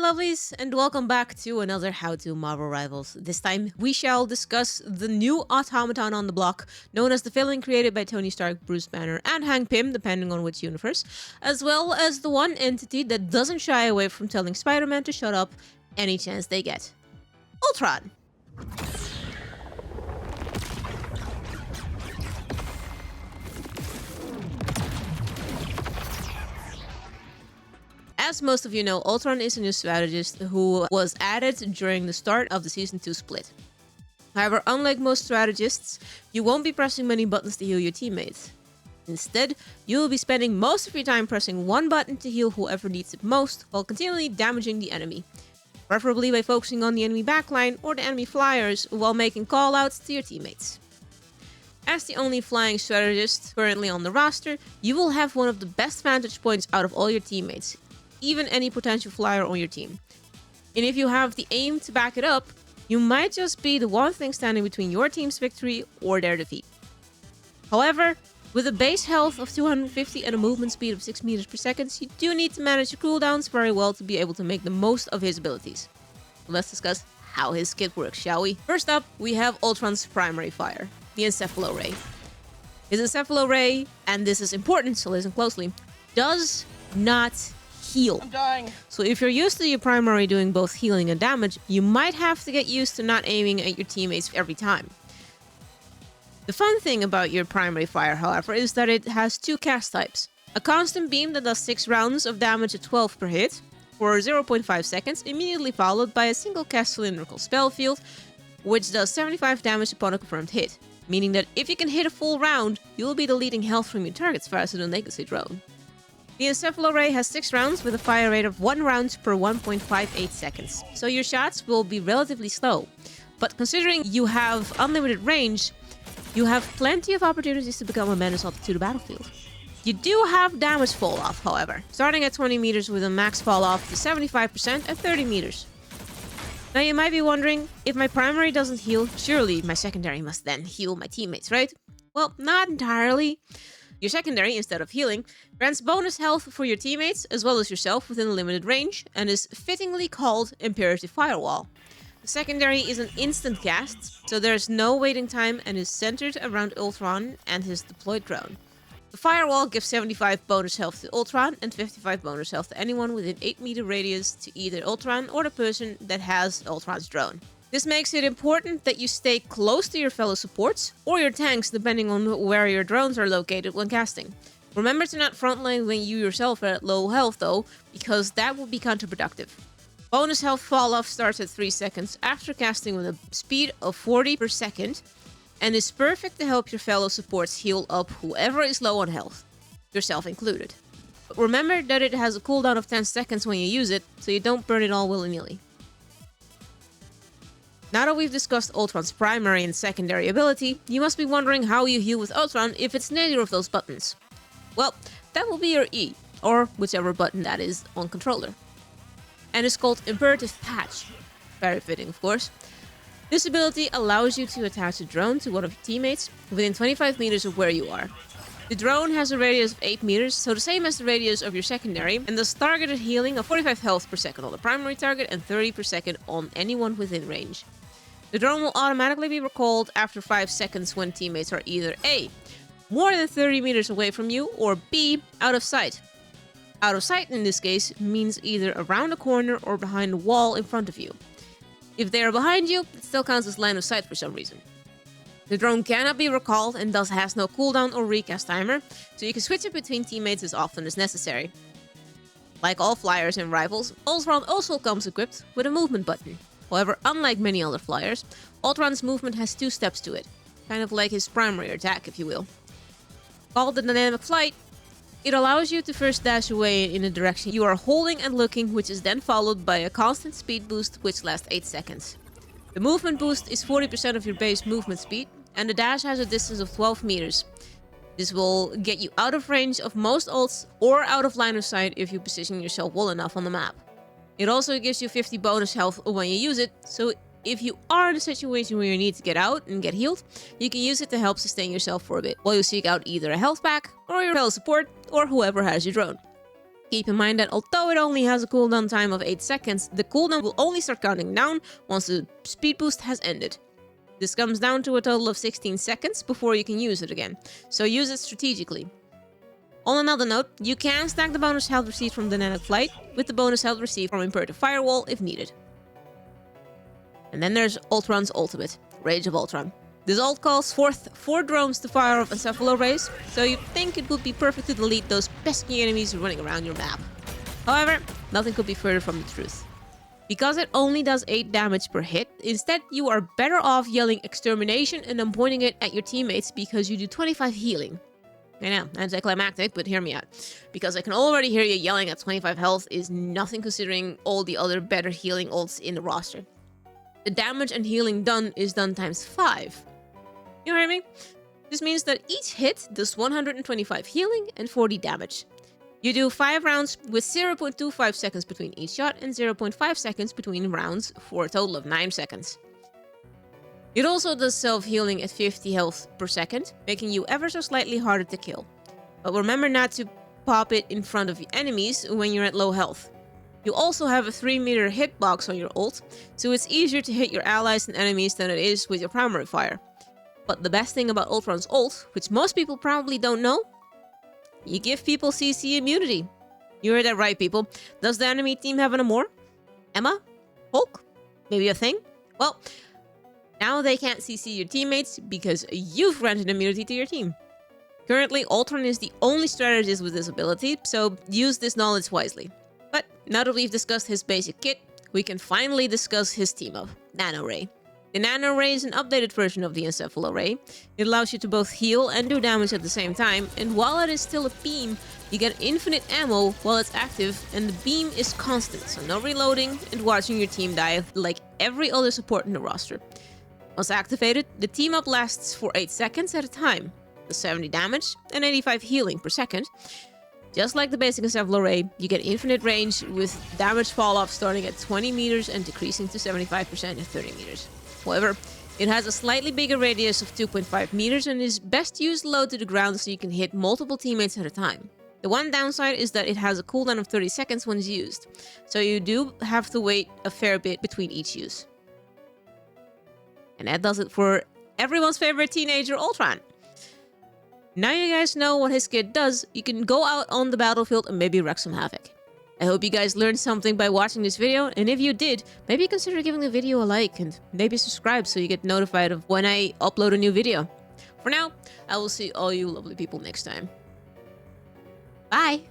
lovelies, and welcome back to another How to Marvel Rivals. This time, we shall discuss the new automaton on the block, known as the villain created by Tony Stark, Bruce Banner, and Hank Pym, depending on which universe, as well as the one entity that doesn't shy away from telling Spider-Man to shut up any chance they get. Ultron! As most of you know, Ultron is a new strategist who was added during the start of the Season 2 split. However, unlike most strategists, you won't be pressing many buttons to heal your teammates. Instead, you will be spending most of your time pressing one button to heal whoever needs it most, while continually damaging the enemy. Preferably by focusing on the enemy backline or the enemy flyers while making callouts to your teammates. As the only flying strategist currently on the roster, you will have one of the best vantage points out of all your teammates, even any potential flyer on your team. And if you have the aim to back it up, you might just be the one thing standing between your team's victory or their defeat. However, with a base health of 250 and a movement speed of 6 meters per second, you do need to manage your cooldowns very well to be able to make the most of his abilities. Let's discuss how his kit works, shall we? First up, we have Ultron's primary fire, the Encephalo Ray. His Encephalo Ray, and this is important, so listen closely, does not heal. I'm dying. So if you're used to your primary doing both healing and damage, you might have to get used to not aiming at your teammates every time. The fun thing about your primary fire, however, is that it has two cast types. A constant beam that does 6 rounds of damage at 12 per hit for 0.5 seconds, immediately followed by a single cast cylindrical spell field, which does 75 damage upon a confirmed hit. Meaning that if you can hit a full round, you will be deleting health from your targets faster than they can stay drone. The Encephalo Ray has 6 rounds with a fire rate of 1 round per 1.58 seconds, so your shots will be relatively slow. But considering you have unlimited range, you have plenty of opportunities to become a menace to the battlefield. You do have damage fall off, however, starting at 20 meters with a max fall off to 75% at 30 meters. Now you might be wondering, if my primary doesn't heal, surely my secondary must then heal my teammates, right? Well, not entirely. Your secondary, instead of healing, grants bonus health for your teammates as well as yourself within a limited range and is fittingly called Imperative Firewall. The secondary is an instant cast, so there's no waiting time and is centered around Ultron and his deployed drone. The Firewall gives 75 bonus health to Ultron and 55 bonus health to anyone within 8 meter radius to either Ultron or the person that has Ultron's drone. This makes it important that you stay close to your fellow supports, or your tanks depending on where your drones are located when casting. Remember to not frontline when you yourself are at low health though, because that will be counterproductive. Bonus health fall-off starts at 3 seconds after casting with a speed of 40 per second, and is perfect to help your fellow supports heal up whoever is low on health, yourself included. But remember that it has a cooldown of 10 seconds when you use it, so you don't burn it all willy-nilly. Now that we've discussed Ultron's primary and secondary ability, you must be wondering how you heal with Ultron if it's neither of those buttons. Well, that will be your E, or whichever button that is on controller. And it's called Imperative Patch. Very fitting, of course. This ability allows you to attach a drone to one of your teammates within 25 meters of where you are. The drone has a radius of 8 meters, so the same as the radius of your secondary, and does targeted healing of 45 health per second on the primary target and 30 per second on anyone within range. The drone will automatically be recalled after 5 seconds when teammates are either A, more than 30 meters away from you, or B, out of sight. Out of sight in this case means either around a corner or behind a wall in front of you. If they are behind you, it still counts as line of sight for some reason. The drone cannot be recalled and thus has no cooldown or recast timer, so you can switch it between teammates as often as necessary. Like all flyers and rivals, Ultron also comes equipped with a movement button. However, unlike many other flyers, Ultron's movement has 2 steps to it, kind of like his primary attack, if you will. Called the Dynamic Flight, it allows you to first dash away in a direction you are holding and looking, which is then followed by a constant speed boost which lasts 8 seconds. The movement boost is 40% of your base movement speed, and the dash has a distance of 12 meters. This will get you out of range of most ults or out of line of sight if you position yourself well enough on the map. It also gives you 50 bonus health when you use it, so if you are in a situation where you need to get out and get healed, you can use it to help sustain yourself for a bit, while you seek out either a health pack, or your fellow support, or whoever has your drone. Keep in mind that although it only has a cooldown time of 8 seconds, the cooldown will only start counting down once the speed boost has ended. This comes down to a total of 16 seconds before you can use it again, so use it strategically. On another note, you can stack the bonus health received from Dynamic Flight with the bonus health received from Imperative Firewall if needed. And then there's Ultron's ultimate, Rage of Ultron. This ult calls forth 4 drones to fire off encephalo rays, so you'd think it would be perfect to delete those pesky enemies running around your map. However, nothing could be further from the truth. Because it only does 8 damage per hit, instead you are better off yelling extermination and then pointing it at your teammates because you do 25 healing. I know, anticlimactic, but hear me out. Because I can already hear you yelling at 25 health is nothing considering all the other better healing ults in the roster. The damage and healing done is done times 5. You hear me? This means that each hit does 125 healing and 40 damage. You do 5 rounds with 0.25 seconds between each shot and 0.5 seconds between rounds for a total of 9 seconds. It also does self-healing at 50 health per second, making you ever so slightly harder to kill. But remember not to pop it in front of enemies when you're at low health. You also have a 3-meter hitbox on your ult, so it's easier to hit your allies and enemies than it is with your primary fire. But the best thing about Ultron's ult, which most people probably don't know, you give people CC immunity. You heard that right, people. Does the enemy team have an Amor? Emma? Hulk? Maybe a thing? Well, now they can't CC your teammates because you've granted immunity to your team. Currently, Ultron is the only strategist with this ability, so use this knowledge wisely. But now that we've discussed his basic kit, we can finally discuss his team-up, Nano Ray. The Nano Ray is an updated version of the Encephalo Ray. It allows you to both heal and do damage at the same time, and while it is still a beam, you get infinite ammo while it's active, and the beam is constant, so no reloading and watching your team die like every other support in the roster. Once activated, the team-up lasts for 8 seconds at a time, does 70 damage and 85 healing per second. Just like the basic Encephalo Ray, you get infinite range with damage fall-off starting at 20 meters and decreasing to 75% at 30 meters. However, it has a slightly bigger radius of 2.5 meters and is best used low to the ground so you can hit multiple teammates at a time. The one downside is that it has a cooldown of 30 seconds when used, so you do have to wait a fair bit between each use. And that does it for everyone's favorite teenager, Ultron. Now you guys know what his kit does, you can go out on the battlefield and maybe wreak some havoc. I hope you guys learned something by watching this video, and if you did, maybe consider giving the video a like and maybe subscribe so you get notified of when I upload a new video. For now, I will see all you lovely people next time. Bye!